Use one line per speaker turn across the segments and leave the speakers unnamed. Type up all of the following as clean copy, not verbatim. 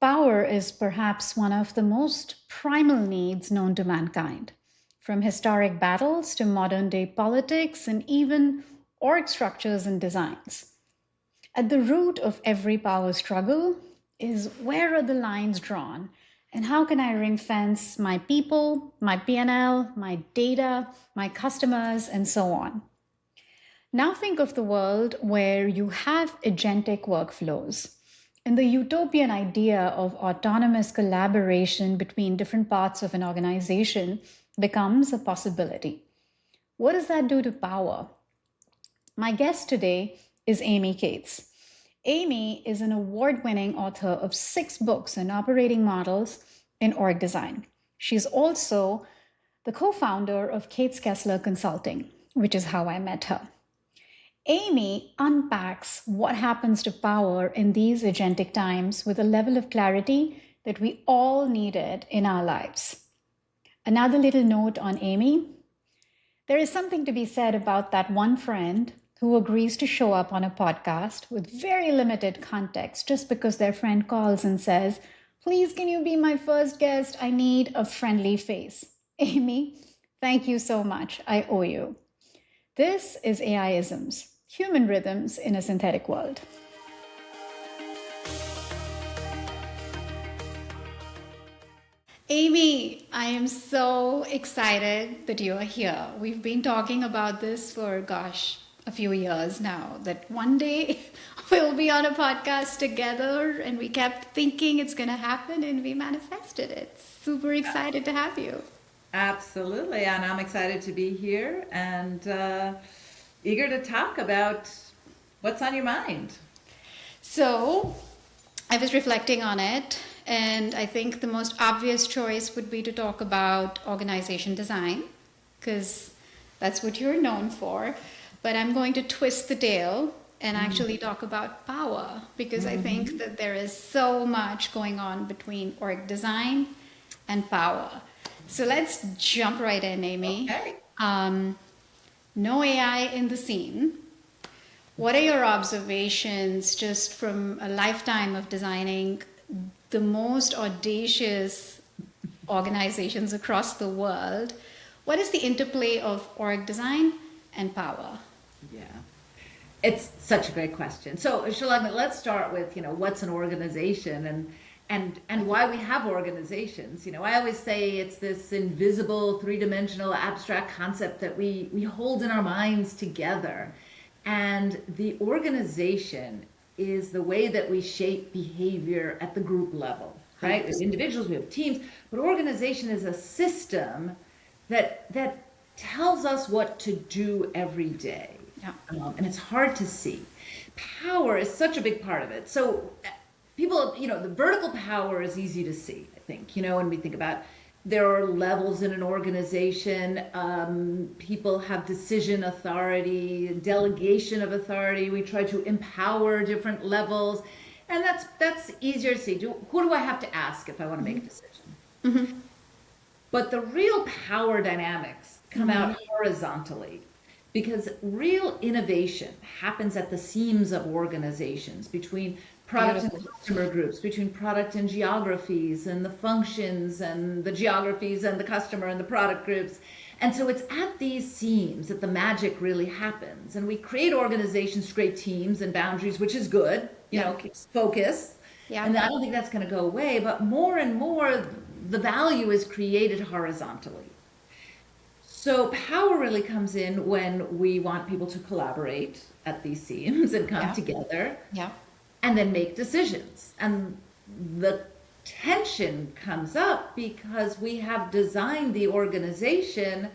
Power is perhaps one of the most primal needs known to mankind. From historic battles to modern day politics and even org structures and designs. At the root of every power struggle is where are the lines drawn and how can I ring fence my people, my P&L, my data, my customers, and so on. Now think of the world where you have agentic workflows. And the utopian idea of autonomous collaboration between different parts of an organization becomes a possibility. What does that do to power? My guest today is Amy Kates. Amy is an award winning author of 6 books on operating models in org design. She's also the co founder of Kates Kessler Consulting, which is how I met her. Amy unpacks what happens to power in these agentic times with a level of clarity that we all needed in our lives. Another little note on Amy. There is something to be said about that one friend who agrees to show up on a podcast with very limited context just because their friend calls and says, "Please, can you be my first guest? I need a friendly face." Amy, thank you so much. I owe you. This is AI-isms, human rhythms in a synthetic world. Amy, I am so excited that you are here. We've been talking about this for, a few years now, that one day we'll be on a podcast together, and we kept thinking it's going to happen, and we manifested it. Super excited to have you.
Absolutely, and I'm excited to be here and eager to talk about what's on your mind.
So, I was reflecting on it, and I think the most obvious choice would be to talk about organization design, because that's what you're known for. But I'm going to twist the tail and actually talk about power, because I think that there is so much going on between org design and power. So let's jump right in, Amy.
Okay.
No AI in the scene. What are your observations just from a lifetime of designing the most audacious organizations across the world? What is the interplay of org design and power?
Yeah, it's such a great question. So, Shalagna, let's start with what's an organization and why we have organizations. I always say it's this invisible, three-dimensional, abstract concept that we hold in our minds together. And the organization is the way that we shape behavior at the group level, right? As individuals, we have teams, but organization is a system that tells us what to do every day.
Yeah.
And it's hard to see. Power is such a big part of it. So people, the vertical power is easy to see, I think, when we think about there are levels in an organization. People have decision authority, delegation of authority. We try to empower different levels. And that's easier to see. Who do I have to ask if I want to make a decision? Mm-hmm. But the real power dynamics come out horizontally, because real innovation happens at the seams of organizations, between product and customer groups, between product and geographies, and the functions and the geographies and the customer and the product groups. And so it's at these seams that the magic really happens. And we create organizations to create teams and boundaries, which is good, keeps focus. Yeah. And I don't think that's going to go away, but more and more the value is created horizontally. So power really comes in when we want people to collaborate at these seams and come together and then make decisions. And the tension comes up because we have designed the organization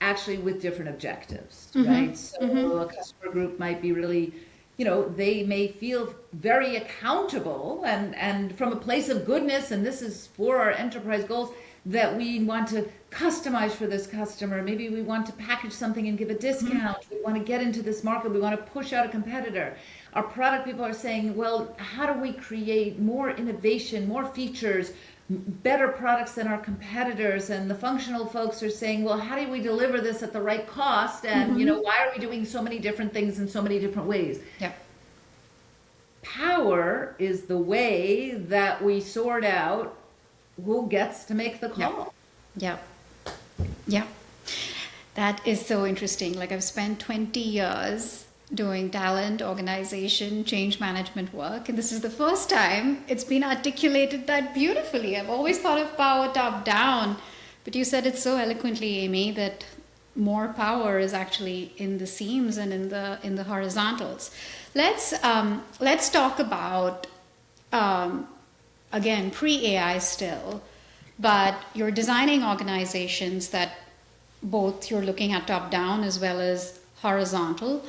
actually with different objectives, right? So a customer group might be really, they may feel very accountable and from a place of goodness, and this is for our enterprise goals, that we want to customize for this customer. Maybe we want to package something and give a discount. We want to get into this market. We want to push out a competitor. Our product people are saying, well, how do we create more innovation, more features, better products than our competitors? And the functional folks are saying, well, how do we deliver this at the right cost? And, why are we doing so many different things in so many different ways?
Yeah.
power is the way that we sort out who gets to make the
Yeah.
call.
Yeah. Yeah. That is so interesting. Like I've spent 20 years doing talent, organization, change management work, and this is the first time it's been articulated that beautifully. I've always thought of power top down, but you said it so eloquently, Amy, that more power is actually in the seams and in the horizontals. Let's talk about um, again pre AI still, but you're designing organizations that both you're looking at top down as well as horizontal.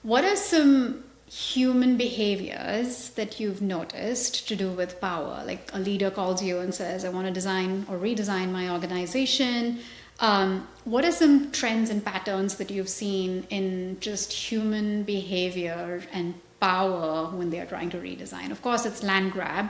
What are some human behaviors that you've noticed to do with power? Like a leader calls you and says, I want to design or redesign my organization. What are some trends and patterns that you've seen in just human behavior and power when they're trying to redesign? Of course, it's land grab,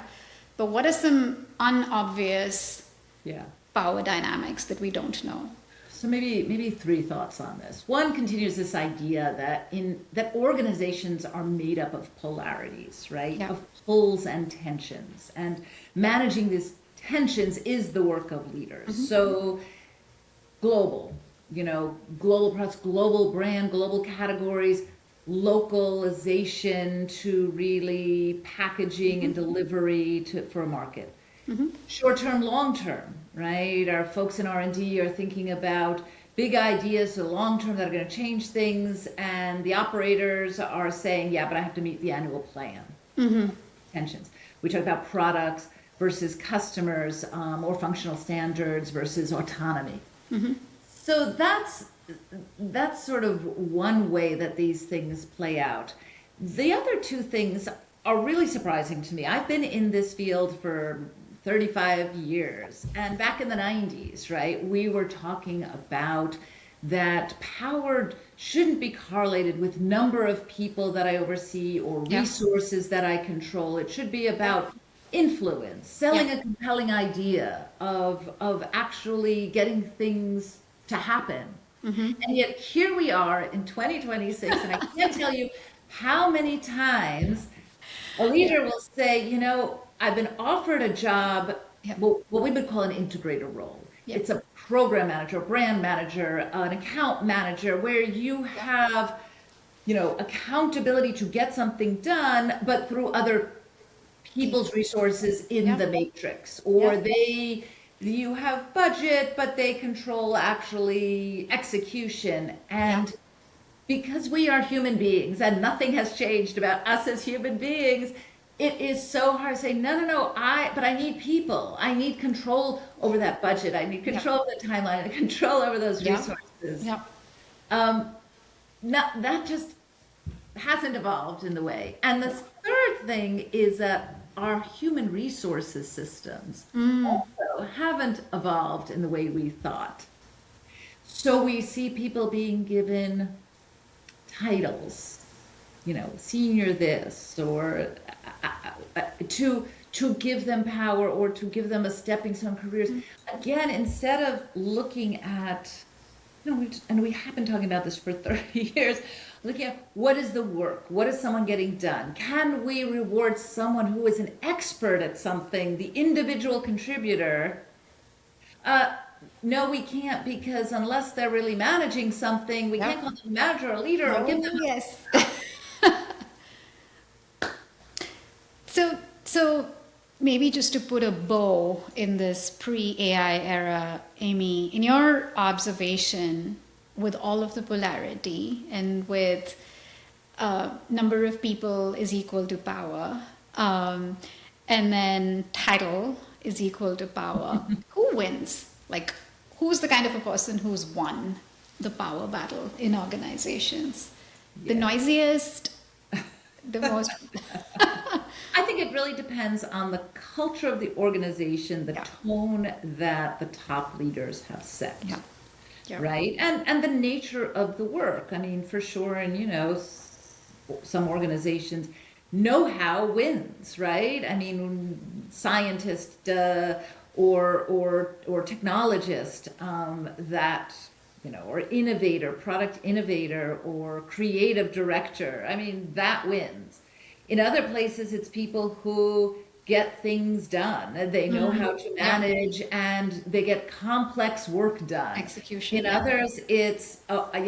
but what are some unobvious
Yeah.
power dynamics that we don't know?
So maybe three thoughts on this. One continues this idea that organizations are made up of polarities, right?
Yeah.
Of pulls and tensions. And managing these tensions is the work of leaders. So global, global products, global brand, global categories, localization to really packaging and delivery for a market. Short term, long term, right? Our folks in R&D are thinking about big ideas so long term that are going to change things, and the operators are saying, yeah, but I have to meet the annual plan. Tensions. We talk about products versus customers, or functional standards versus autonomy. So that's sort of one way that these things play out. The other two things are really surprising to me. I've been in this field for 35 years, and back in the 90s, right, we were talking about that power shouldn't be correlated with number of people that I oversee or resources that I control. It should be about influence, selling a compelling idea of actually getting things to happen. And yet here we are in 2026, and I can't tell you how many times a leader will say, I've been offered a job, what we would call an integrator role. It's a program manager, brand manager, an account manager, where you have, accountability to get something done, but through other people's resources in the matrix, or you have budget, but they control actually execution. And because we are human beings and nothing has changed about us as human beings, it is so hard to say, no, but I need people. I need control over that budget. I need control over the timeline, and control over those resources. That just hasn't evolved in the way. And the third thing is that our human resources systems also haven't evolved in the way we thought. So we see people being given titles, senior this, or to give them power or to give them a stepping stone careers. Again, instead of looking at, and we have been talking about this for 30 years, looking at what is the work, what is someone getting done? Can we reward someone who is an expert at something, the individual contributor? No, we can't, because unless they're really managing something, we can't call them a manager or a leader or give them.
So maybe just to put a bow in this pre-AI era, Amy, in your observation, with all of the polarity and with number of people is equal to power, and then title is equal to power, who wins? Like, who's the kind of a person who's won the power battle in organizations? The noisiest, the most...
I think it really depends on the culture of the organization, the tone that the top leaders have set. Right? And the nature of the work. I mean, for sure, and some organizations, know-how wins, right? I mean, scientist or technologist that, or innovator, product innovator, or creative director. I mean, that wins. In other places, it's people who get things done. They know how to
Yeah.
manage and they get complex work done.
Execution.
In
Yeah.
others, it's I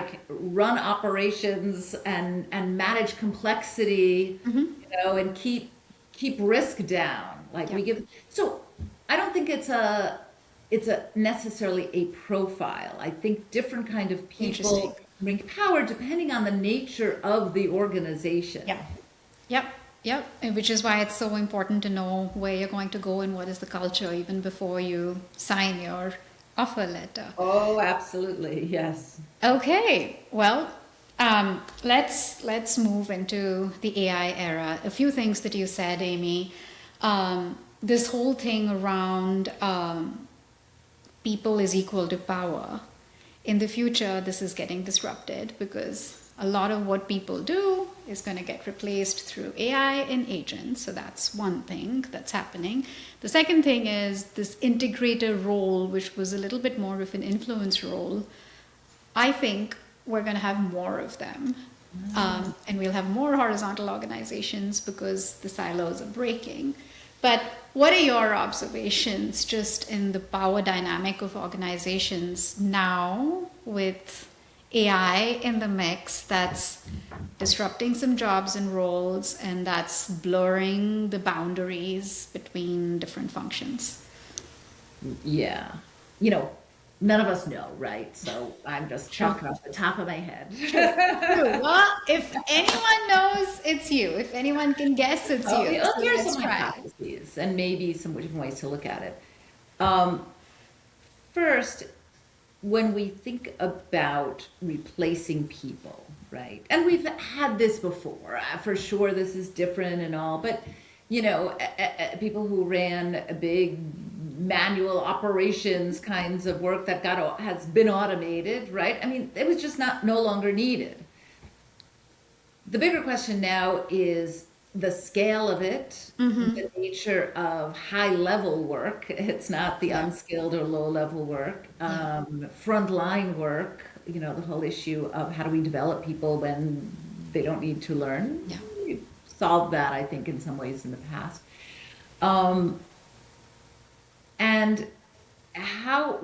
can run operations and manage complexity, and keep risk down. Like
Yeah.
we give. So I don't think it's a necessarily a profile. I think different kind of
Interesting.
people bring power depending on the nature of the organization.
Yeah. Yep. Yep. And which is why it's so important to know where you're going to go and what is the culture even before you sign your offer letter.
Oh, absolutely. Yes.
Okay. Well, let's move into the AI era. A few things that you said, Amy. This whole thing around people is equal to power. In the future, this is getting disrupted because a lot of what people do is going to get replaced through AI and agents. So that's one thing that's happening. The second thing is this integrator role, which was a little bit more of an influence role. I think we're going to have more of them. And we'll have more horizontal organizations because the silos are breaking. But what are your observations just in the power dynamic of organizations now with AI in the mix that's disrupting some jobs and roles and that's blurring the boundaries between different functions?
Yeah. None of us know, right? So I'm just
True.
talking off the top of my head.
True. Well, if anyone knows, it's you. If anyone can guess, it's
Oh,
you.
yeah,
So
here's
let's
some
try it.
hypotheses and maybe some different ways to look at it. Um, First, when we think about replacing people, right? And we've had this before. For sure, this is different and all, but people who ran a big manual operations kinds of work that has been automated, right? I mean, it was just not no longer needed. The bigger question now is the scale of it, the nature of high level work. It's not the
Yeah.
unskilled or low level work,
Yeah.
frontline work, the whole issue of how do we develop people when they don't need to learn.
Yeah.
We've solved that, I think, in some ways in the past. Um, and how,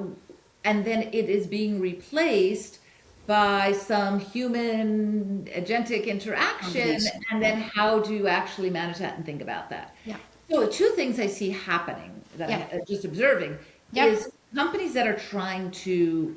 and then it is being replaced by some human agentic interaction,
Combination.
and
Yeah.
then how do you actually manage that and think about that?
Yeah.
So two things I see happening that
Yeah.
I'm just observing
Yep.
is companies that are trying to,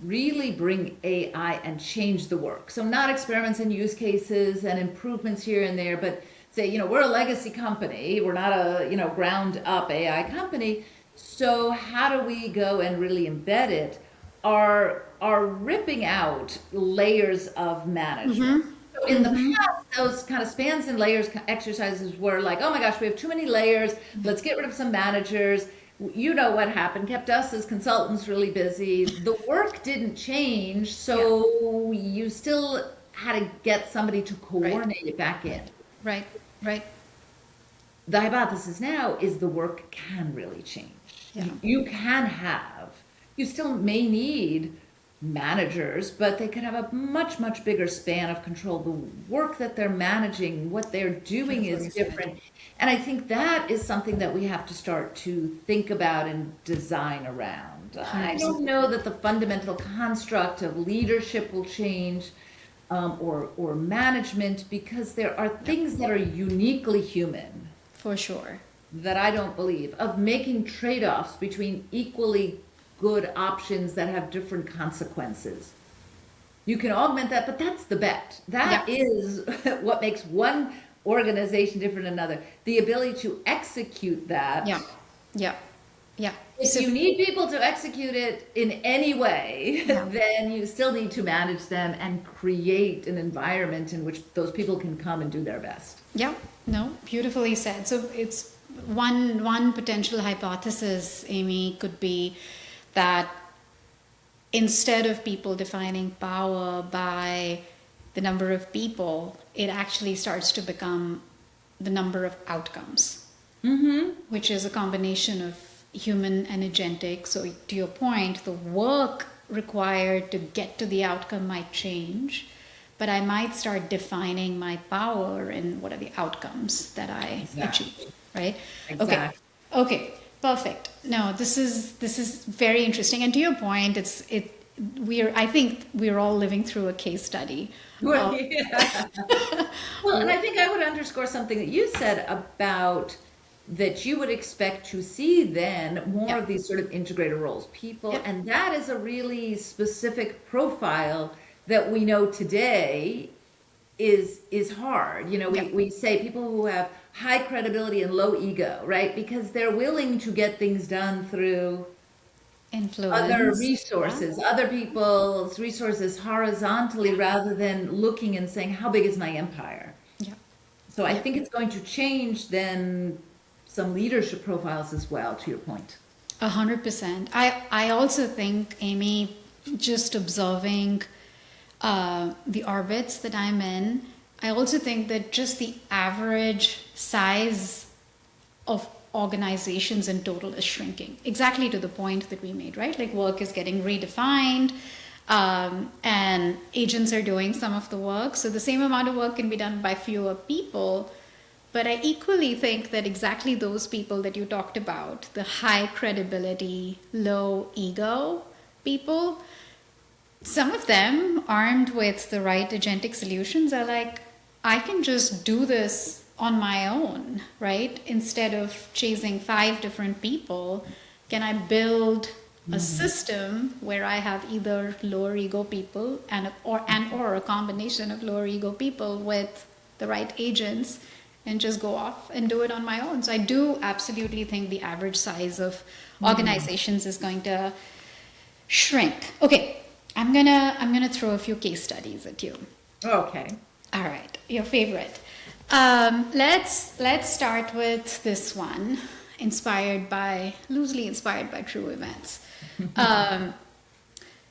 really bring AI and change the work. So not experiments and use cases and improvements here and there, but say, we're a legacy company. We're not a, ground up AI company. So how do we go and really embed it? Are ripping out layers of management. So in the past, those kind of spans and layers exercises were like, oh my gosh, we have too many layers. Let's get rid of some managers. You know what happened, kept us as consultants really busy. The work didn't change, so you still had to get somebody to
Right.
coordinate it back in.
Right. Right.
The hypothesis now is the work can really change.
Yeah.
You still may need managers, but they could have a much, much bigger span of control. The work that they're managing, what they're doing
Beautifully
is
said.
different. And I think that is something that we have to start to think about and design around. I
100%.
don't know that the fundamental construct of leadership will change, or management, because there are things that are uniquely human
For sure.
that I don't believe, of making trade-offs between equally good options that have different consequences. You can augment that, but that's the bet. That
Yeah.
is what makes one organization different than another. The ability to execute that.
Yeah. Yeah. Yeah.
If
So
you need people to execute it in any way,
yeah.
then you still need to manage them and create an environment in which those people can come and do their best.
Yeah. No, beautifully said. So it's one potential hypothesis, Amy, could be that instead of people defining power by the number of people, it actually starts to become the number of outcomes, which is a combination of human and agentic. So, to your point, the work required to get to the outcome might change, but I might start defining my power and what are the outcomes that I achieve,
Exactly.
right? Okay.
Exactly.
Okay. Perfect. No, this is very interesting. And to your point, we're I think we're all living through a case study
Well,
of
yeah. Well, and I think I would underscore something that you said about that you would expect to see then more
yeah,
of these sort of integrated roles, people,
yeah,
and that is a really specific profile that we know today is hard. You know,
yeah.
we say people who have high credibility and low ego, right? Because they're willing to get things done through other
Influence. Yeah,
resources, other people's resources horizontally rather than looking and saying, how big is my empire?
yeah,
So I
yeah.
think it's going to change then some leadership profiles as well, to your point.
100%. I also think, Amy, just observing the orbits that I'm in, I also think that just the average size of organizations in total is shrinking. Exactly to the point that we made, right? Like work is getting redefined, and agents are doing some of the work. So the same amount of work can be done by fewer people. But I equally think that exactly those people that you talked about, the high credibility, low ego people, some of them, armed with the right agentic solutions, are like, I can just do this on my own, right? Instead of chasing five different people, can I build a
Mhm.
system where I have either lower ego people or a combination of lower ego people with the right agents and just go off and do it on my own. So I do absolutely think the average size of
Mhm.
organizations is going to shrink. Okay, I'm gonna throw a few case studies at you.
Okay.
All right, your favorite. Let's start with this one, loosely inspired by true events. Um,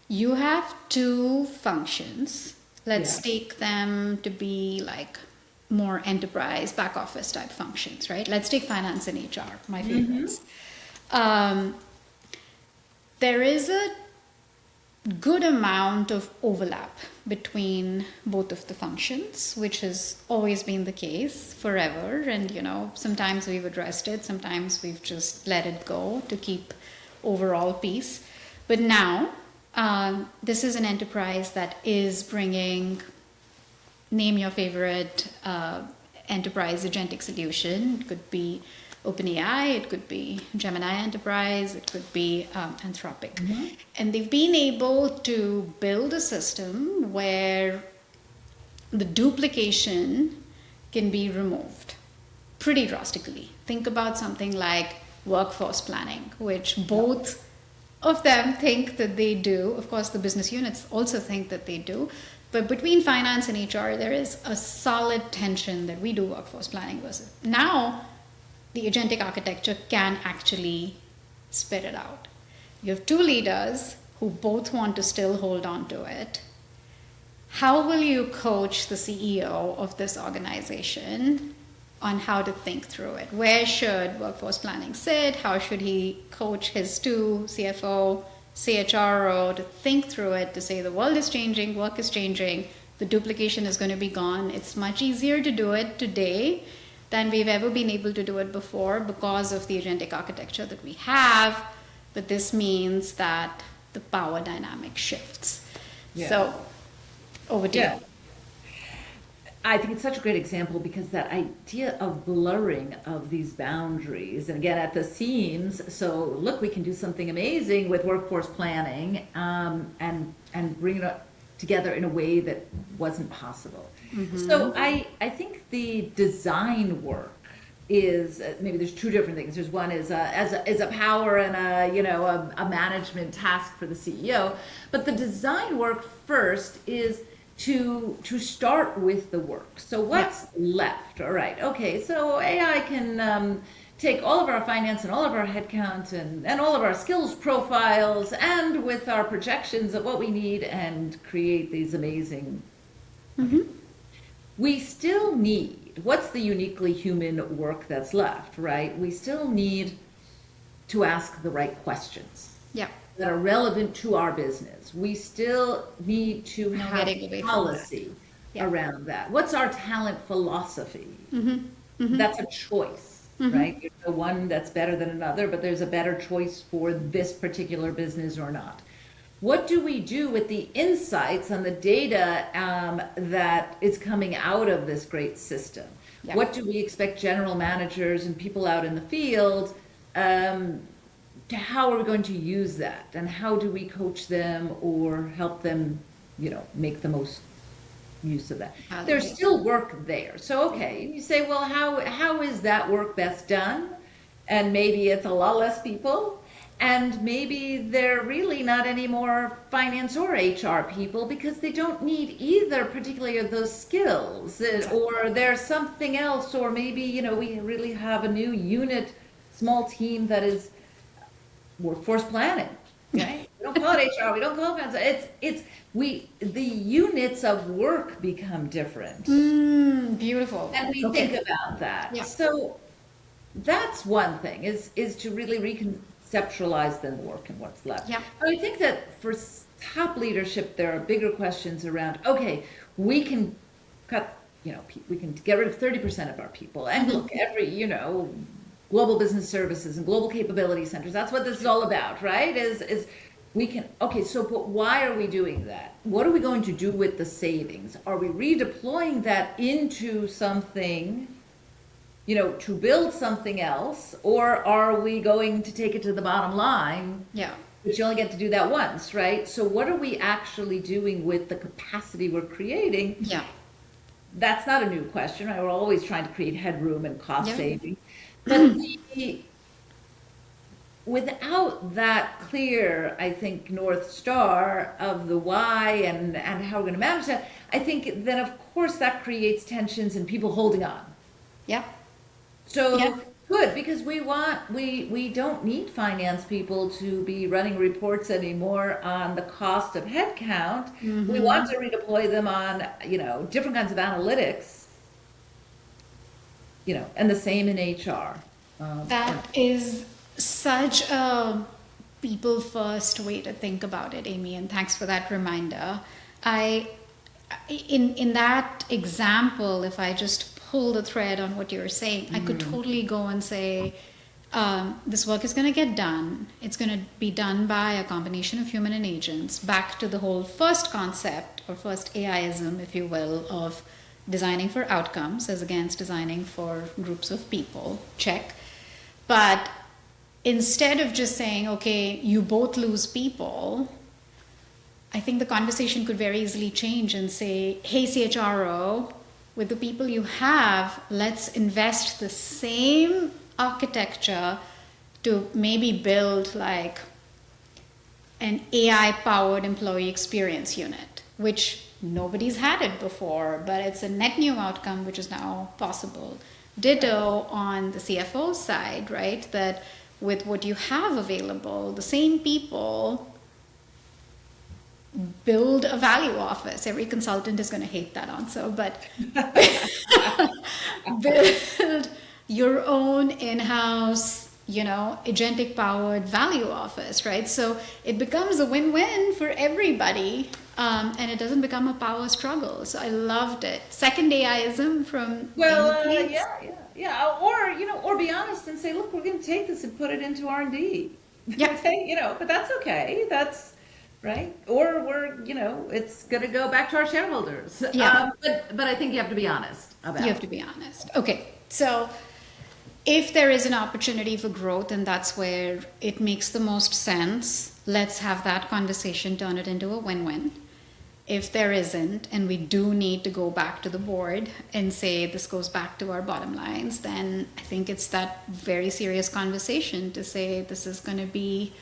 you have two functions. Let's
Yeah.
take them to be like more enterprise back office type functions, right? Let's take finance and HR, my
Hmm.
favorites. Um, there is a good amount of overlap between both of the functions, which has always been the case forever. And, sometimes we've addressed it, sometimes we've just let it go to keep overall peace. But now, this is an enterprise that is bringing, name your favorite enterprise agentic solution. It could be OpenAI, it could be Gemini Enterprise, it could be Anthropic.
Hmm.
And they've been able to build a system where the duplication can be removed pretty drastically. Think about something like workforce planning, which
Yeah.
both of them think that they do. Of course, the business units also think that they do. But between finance and HR, there is a solid tension that we do workforce planning versus. Now, the agentic architecture can actually spit it out. You have two leaders who both want to still hold on to it. How will you coach the CEO of this organization on how to think through it? Where should workforce planning sit? How should he coach his two CFO, CHRO to think through it, to say the world is changing, work is changing, the duplication is going to be gone. It's much easier to do it today than we've ever been able to do it before because of the agentic architecture that we have. But this means that the power dynamic shifts.
Yeah.
So over to you.
Yeah. I think it's such a great example because that idea of blurring of these boundaries, and again at the seams. So look, we can do something amazing with workforce planning, and bring it together in a way that wasn't possible. So I think the design work is maybe there's two different things. There's one is as a power and a management task for the CEO, but the design work first is to start with the work. So
Yeah.
what's left? All right, okay. So AI can take all of our finance and all of our headcount and all of our skills profiles and with our projections of what we need and create these amazing. Okay, we still need, what's the uniquely human work that's left, right? We still need to ask the right questions
Yeah.
that are relevant to our business. We still need to
No
have
getting away from that.
policy.
Yeah.
around that? What's our talent philosophy? That's a choice, right? There's no one that's better than another, but there's a better choice for this particular business or not. What do we do with the insights and the data that is coming out of this great system?
Yeah.
What do we expect general managers and people out in the field how are we going to use that, and how do we coach them or help them, make the most use of that? There's still work there. So, okay, you say, well, how is that work best done? And maybe it's a lot less people, and maybe they're really not any more finance or HR people because they don't need either particularly of those skills, or there's something else, or maybe, we really have a new unit, small team that is workforce planning, right? We don't call it HR, we don't call it finance. The units of work become different.
Beautiful.
And we think about that.
Yeah.
So that's one thing, is to really reconceptualize the work and what's left.
Yeah.
But I think that for top leadership, there are bigger questions around, okay, we can cut, we can get rid of 30% of our people. And look, every, global business services and global capability centers, that's what this is all about, right? Is we can, okay, so but why are we doing that? What are we going to do with the savings? Are we redeploying that into something, to build something else? Or are we going to take it to the bottom line?
Yeah.
But you only get to do that once, right? So what are we actually doing with the capacity we're creating?
Yeah.
That's not a new question, right? We're always trying to create headroom and cost saving. But without that clear, I think, North Star of the why and how we're going to manage that, I think then, of course, that creates tensions and people holding on.
Yeah.
So good, because we don't need finance people to be running reports anymore on the cost of headcount. We want to redeploy them on, different kinds of analytics. And the same in HR.
That is such a people first way to think about it, Amy, and thanks for that reminder. In that example, if I just pull the thread on what you're saying, I could totally go and say, this work is going to get done. It's going to be done by a combination of human and agents, back to the whole first concept, or first AI-ism, if you will, of designing for outcomes as against designing for groups of people. Check. But instead of just saying, okay, you both lose people, I think the conversation could very easily change and say, hey, CHRO, with the people you have, let's invest the same architecture to maybe build like an AI-powered employee experience unit, which nobody's had it before, but it's a net new outcome which is now possible. Ditto on the CFO side, right? That with what you have available, the same people build a value office. Every consultant is going to hate that answer, but build your own in-house, agentic powered value office, right? So it becomes a win-win for everybody. And it doesn't become a power struggle. So I loved it. Second AI-ism from
or be honest and say, look, we're going to take this and put it into R&D.
Yeah.
But that's okay. That's right. Or it's going to go back to our shareholders.
Yeah.
But I think you have to be honest about it.
You have to be honest. Okay. So if there is an opportunity for growth and that's where it makes the most sense, let's have that conversation, turn it into a win-win. If there isn't, and we do need to go back to the board and say this goes back to our bottom lines, then I think it's that very serious conversation to say this is going to be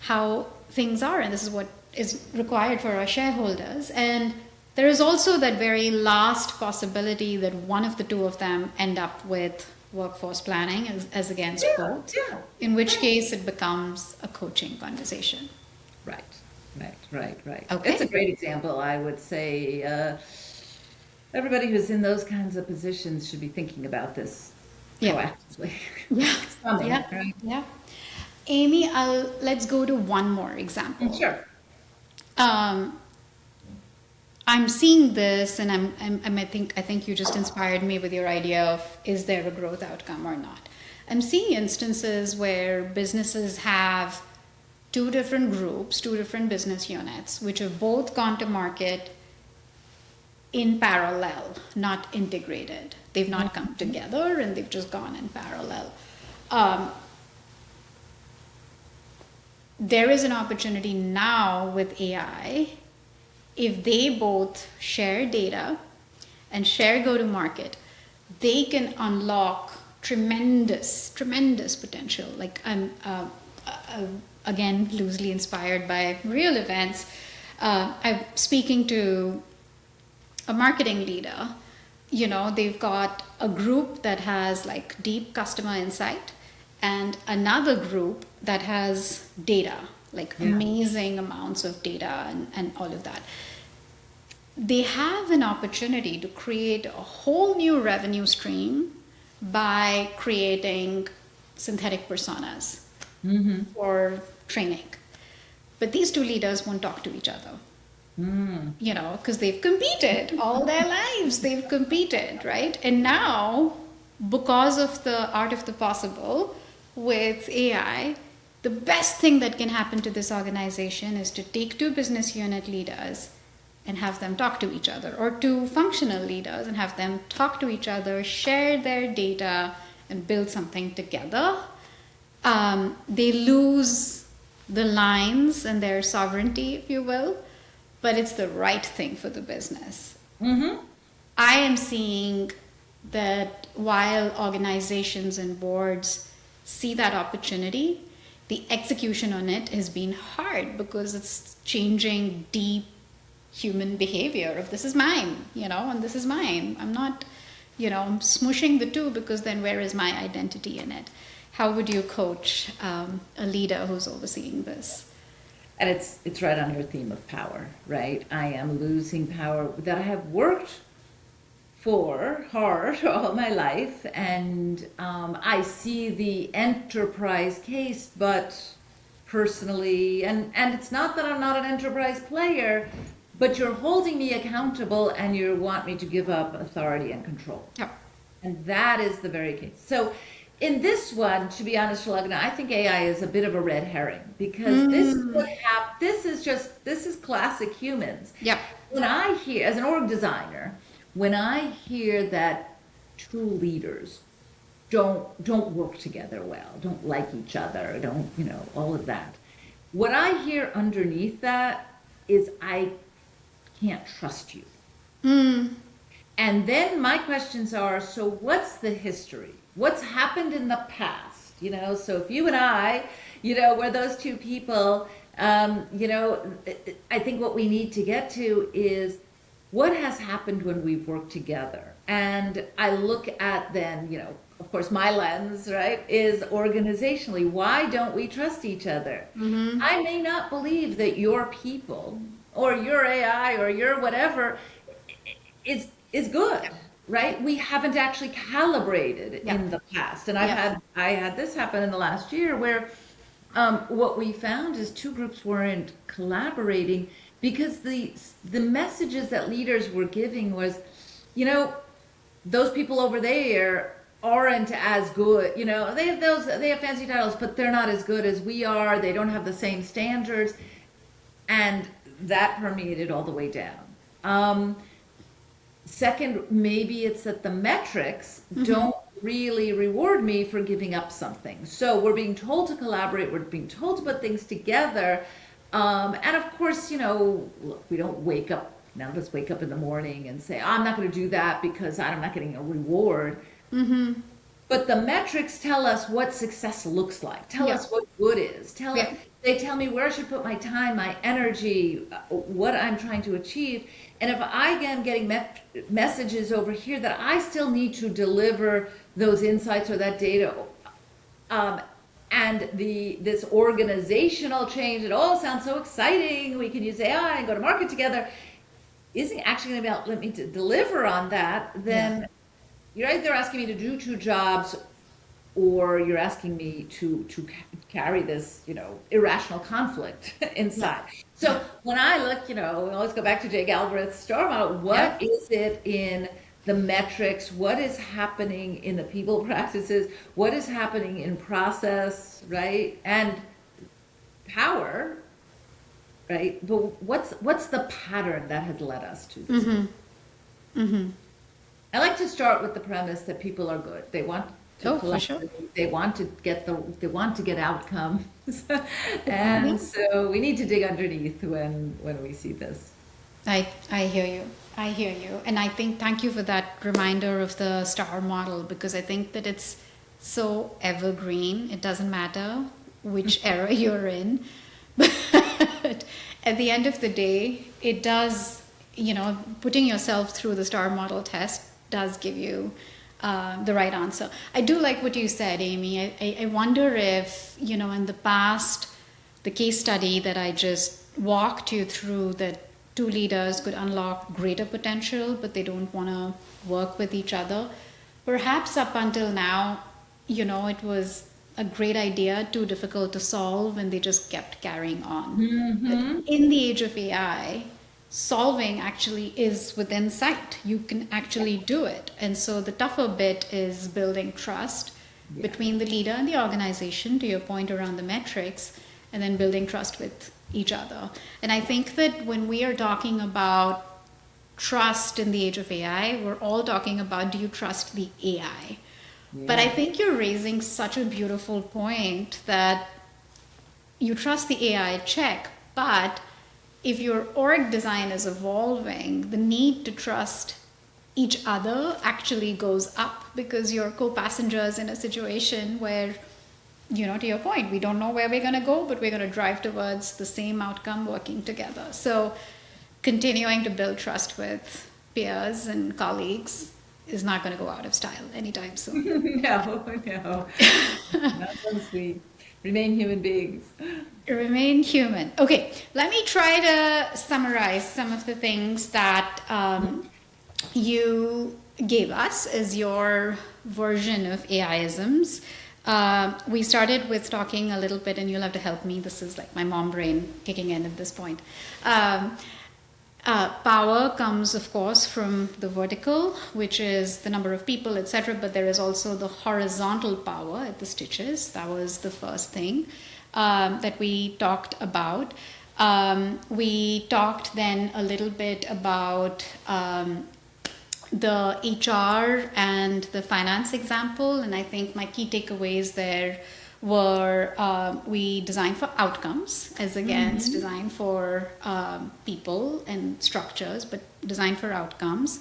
how things are and this is what is required for our shareholders. And there is also that very last possibility that one of the two of them end up with workforce planning as against both, in which case it becomes a coaching conversation.
Right.
Okay.
It's a great example. I would say everybody who's in those kinds of positions should be thinking about this proactively.
Yeah. Amy, let's go to one more example.
Sure.
I'm seeing this, and I think you just inspired me with your idea of is there a growth outcome or not. I'm seeing instances where businesses have two different groups, two different business units, which have both gone to market in parallel, not integrated. They've not come together, and they've just gone in parallel. Um, there is an opportunity now with AI. If they both share data and share go to market, they can unlock tremendous potential. Like again, loosely inspired by real events. I'm speaking to a marketing leader. They've got a group that has like deep customer insight, and another group that has data, like amazing amounts of data and all of that. They have an opportunity to create a whole new revenue stream by creating synthetic personas for training. But these two leaders won't talk to each other. Because they've competed all their lives. They've competed, right? And now, because of the art of the possible with AI, the best thing that can happen to this organization is to take two business unit leaders and have them talk to each other, or two functional leaders and have them talk to each other, share their data, and build something together. They lose the lines and their sovereignty, if you will, but it's the right thing for the business. I am seeing that while organizations and boards see that opportunity, the execution on it has been hard because it's changing deep human behavior of this is mine, and this is mine. I'm not, smushing the two, because then where is my identity in it? How would you coach a leader who's overseeing this?
And it's right on your theme of power, right? I am losing power that I have worked for hard all my life, and I see the enterprise case, but personally, and it's not that I'm not an enterprise player, but you're holding me accountable and you want me to give up authority and control.
Yep.
And that is the very case. So in this one, to be honest, Shalagna, I think AI is a bit of a red herring, because this is what this is classic humans.
Yep.
When I hear, as an org designer, when I hear that two leaders don't work together well, don't like each other, don't, all of that, what I hear underneath that is I can't trust you. And then my questions are, so what's the history? What's happened in the past? So if you and I, we're those two people, I think what we need to get to is what has happened when we've worked together. And I look at then, of course, my lens, right, is organizationally, why don't we trust each other? I may not believe that your people or your AI or your whatever is good, right? We haven't actually calibrated in the past. And I had this happen in the last year where what we found is two groups weren't collaborating because the messages that leaders were giving was, those people over there aren't as good. They have fancy titles, but they're not as good as we are. They don't have the same standards. And that permeated all the way down. Second, maybe it's that the metrics don't really reward me for giving up something. So we're being told to collaborate, we're being told to put things together. And of course, look, we don't wake up, none of us wake up in the morning and say, I'm not going to do that because I'm not getting a reward. But the metrics tell us what success looks like, tell us what good is, they tell me where I should put my time, my energy, what I'm trying to achieve. And if I am getting messages over here that I still need to deliver those insights or that data, and this organizational change, it all sounds so exciting, we can use AI and go to market together, isn't actually going to let me to deliver on that, then you're right there asking me to do two jobs or you're asking me to carry this, irrational conflict inside.
Yeah.
So when I look, we always go back to Jay Galbraith's star model.
Yeah.
What is it in the metrics? What is happening in the people practices? What is happening in process, right? And power, right? But what's the pattern that has led us to this? I like to start with the premise that people are good. They want to
Oh, for
collect.
sure.
They want to get outcomes, and so we need to dig underneath when we see this.
I hear you. I hear you. And I think thank you for that reminder of the star model, because I think that it's so evergreen. It doesn't matter which era you're in. But at the end of the day, it does, putting yourself through the star model test does give you the right answer. I do like what you said, Amy. I wonder if, in the past, the case study that I just walked you through, that two leaders could unlock greater potential, but they don't want to work with each other. Perhaps up until now, it was a great idea, too difficult to solve, and they just kept carrying on. But in the age of AI, solving actually is within sight. You can actually do it. And so the tougher bit is building trust between the leader and the organization, to your point around the metrics, and then building trust with each other. And I think that when we are talking about trust in the age of AI, we're all talking about, do you trust the AI? Yeah. But I think you're raising such a beautiful point that you trust the AI check, but if your org design is evolving, the need to trust each other actually goes up, because you're co-passengers in a situation where, to your point, we don't know where we're going to go, but we're going to drive towards the same outcome working together. So continuing to build trust with peers and colleagues is not going to go out of style anytime soon.
No. Not so sweet. Remain human beings.
Remain human. Okay, let me try to summarize some of the things that you gave us as your version of AI-isms. We started with talking a little bit, and you'll have to help me. This is like my mom brain kicking in at this point. Power comes, of course, from the vertical, which is the number of people, etc. But there is also the horizontal power at the stitches. That was the first thing that we talked about. We talked then a little bit about the HR and the finance example. And I think my key takeaways there were we design for outcomes as against design for people and structures, but design for outcomes.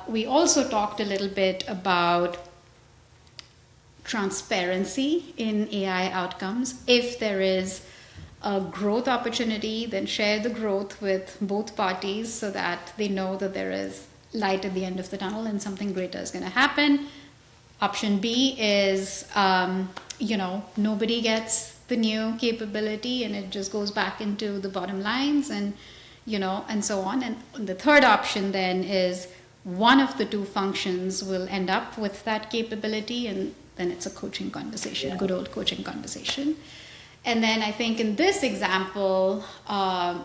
We also talked a little bit about transparency in AI outcomes. If there is a growth opportunity, then share the growth with both parties so that they know that there is light at the end of the tunnel and something greater is going to happen. Option B is, nobody gets the new capability and it just goes back into the bottom lines and, and so on. And the third option then is one of the two functions will end up with that capability, and then it's a coaching conversation, good old coaching conversation. And then I think in this example,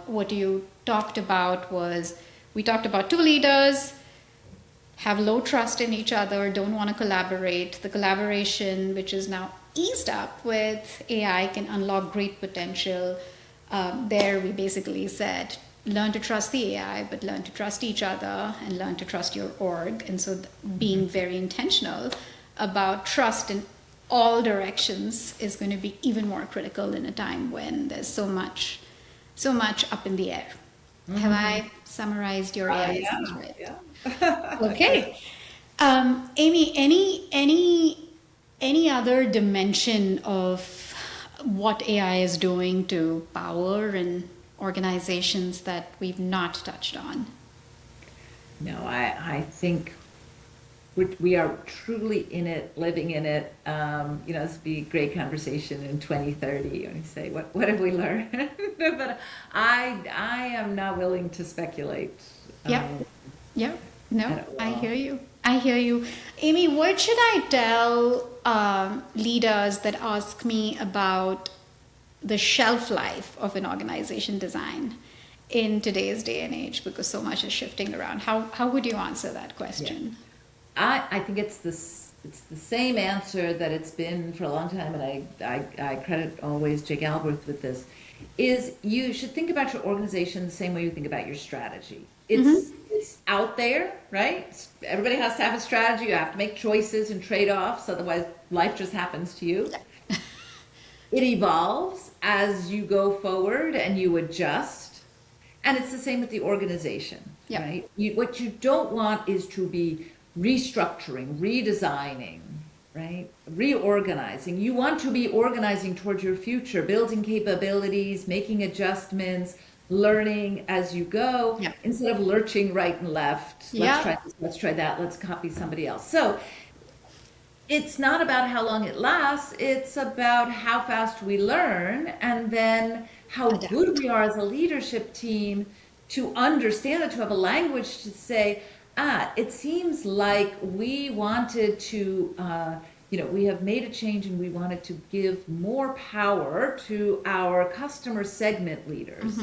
what you talked about was, we talked about two leaders have low trust in each other, don't want to collaborate. The collaboration, which is now eased up with AI, can unlock great potential. There we basically said, learn to trust the AI, but learn to trust each other and learn to trust your org. And so being very intentional about trust in all directions is going to be even more critical in a time when there's so much up in the air. Have I summarized your AI right?
Yeah.
Okay. Amy, any other dimension of what AI is doing to power and organizations that we've not touched on?
No, I think we are truly in it, living in it. This would be a great conversation in 2030 when you say, what have we learned? But I am not willing to speculate.
Yeah. No, I hear you. I hear you. Amy, what should I tell leaders that ask me about the shelf life of an organization design in today's day and age, because so much is shifting around? How would you answer that
Yeah.
question?
I think it's the same answer that it's been for a long time, and I credit always Jake Alberth with this, is you should think about your organization the same way you think about your strategy. It's out there, right? Everybody has to have a strategy. You have to make choices and trade-offs, otherwise life just happens to you. It evolves as you go forward and you adjust. And it's the same with the organization,
Yeah.
right? What you don't want is to be restructuring, redesigning, right? Reorganizing. You want to be organizing towards your future, building capabilities, making adjustments, learning as you go,
Yeah.
instead of lurching right and left. Let's
Yeah.
try this, let's try that, let's copy somebody else. So it's not about how long it lasts, it's about how fast we learn, and then how good
Adapt.
we are as a leadership team to understand it, to have a language to say, it seems like we wanted to, we have made a change and we wanted to give more power to our customer segment leaders.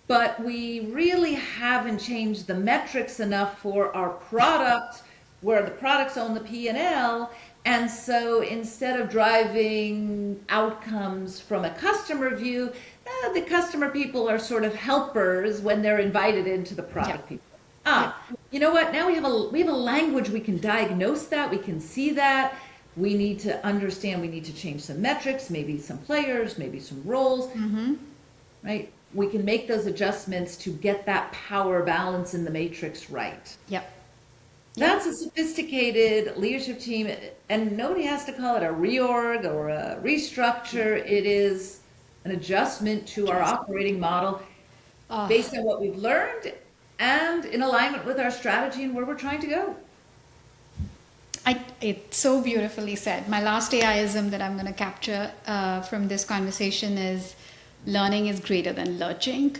But we really haven't changed the metrics enough for our product, where the products own the P&L. And so instead of driving outcomes from a customer view, the customer people are sort of helpers when they're invited into the product people. You know what? Now we have a language, we can diagnose that, we can see that. We need to understand, we need to change some metrics, maybe some players, maybe some roles, right? We can make those adjustments to get that power balance in the matrix right.
Yep.
That's a sophisticated leadership team, and nobody has to call it a reorg or a restructure. It is an adjustment to our operating model based on what we've learned and in alignment with our strategy and where we're trying to go.
It's so beautifully said. My last AIism that I'm going to capture from this conversation is learning is greater than lurching.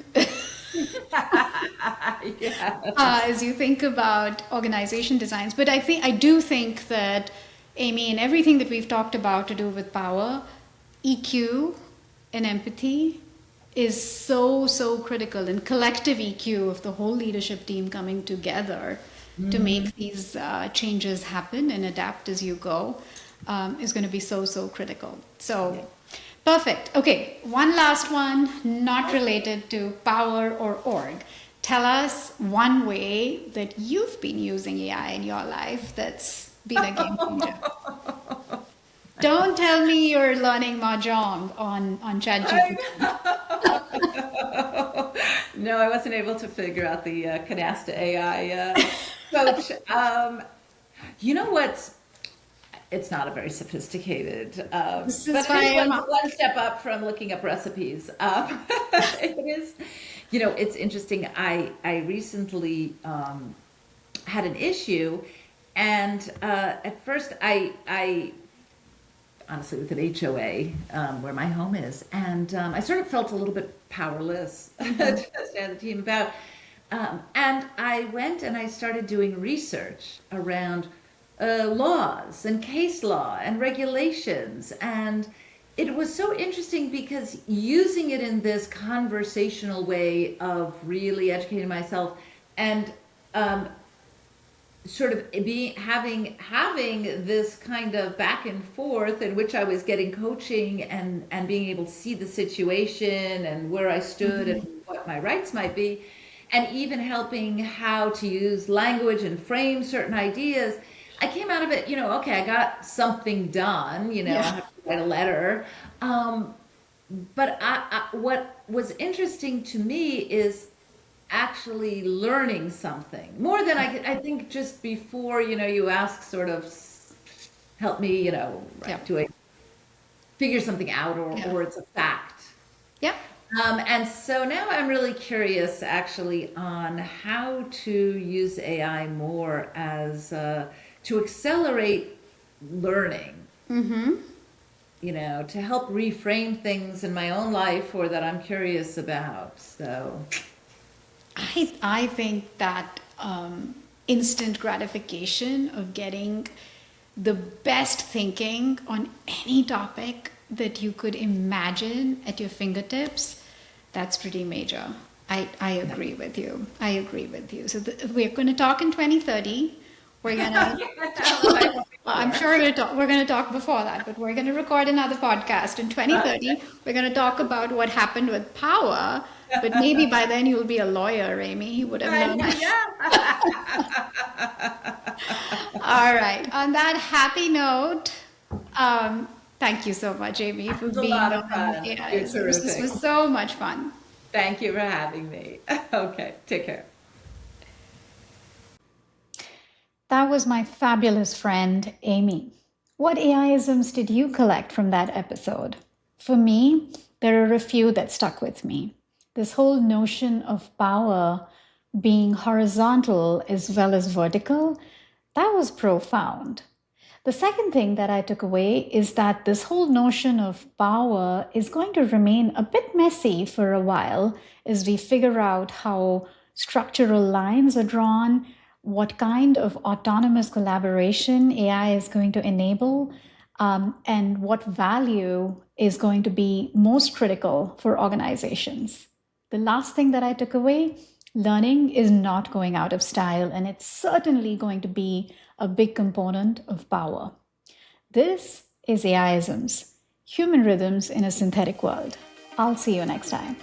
Yeah.
As you think about organization designs. But I do think that, Amy, in everything that we've talked about to do with power, EQ and empathy is so critical, and collective EQ of the whole leadership team coming together to make these changes happen and adapt as you go is going to be so critical. So perfect. Okay, one last one, not related to power or org. Tell us one way that you've been using AI in your life that's been a game changer. Don't tell me you're learning mahjong on ChatGPT.
No, I wasn't able to figure out the Canasta AI coach. You know what's? It's not a very sophisticated,
This
but
is why
it is
I'm
one step up from looking up recipes. It is, it's interesting. I recently had an issue, and at first I honestly with an HOA where my home is, and I sort of felt a little bit powerless to stand the team about. And I went and I started doing research around laws and case law and regulations, and it was so interesting because using it in this conversational way of really educating myself and sort of having this kind of back and forth in which I was getting coaching and being able to see the situation and where I stood and what my rights might be, and even helping how to use language and frame certain ideas. I came out of it, okay, I got something done, I have to write a letter. But what was interesting to me is actually learning something more than I think just before, you ask sort of, help me, do I figure something out or it's a fact.
Yeah.
And so now I'm really curious actually on how to use AI more as to accelerate learning, to help reframe things in my own life or that I'm curious about. So
I think that instant gratification of getting the best thinking on any topic that you could imagine at your fingertips, that's pretty major. I agree with you. I agree with you. So we're going to talk in 2030. We're going to, I'm sure we're going to talk before that, but we're going to record another podcast in 2030. We're going to talk about what happened with power, but maybe by then you'll be a lawyer, Amy. You would have learned. All right. On that happy note, thank you so much, Amy, for being on AI-isms. This was so much fun.
Thank you for having me. Okay, take care.
That was my fabulous friend, Amy. What AI-isms did you collect from that episode? For me, there are a few that stuck with me. This whole notion of power being horizontal as well as vertical, that was profound. The second thing that I took away is that this whole notion of power is going to remain a bit messy for a while as we figure out how structural lines are drawn, what kind of autonomous collaboration AI is going to enable, and what value is going to be most critical for organizations. The last thing that I took away, learning is not going out of style, and it's certainly going to be a big component of power. This is AI-isms, human rhythms in a synthetic world. I'll see you next time.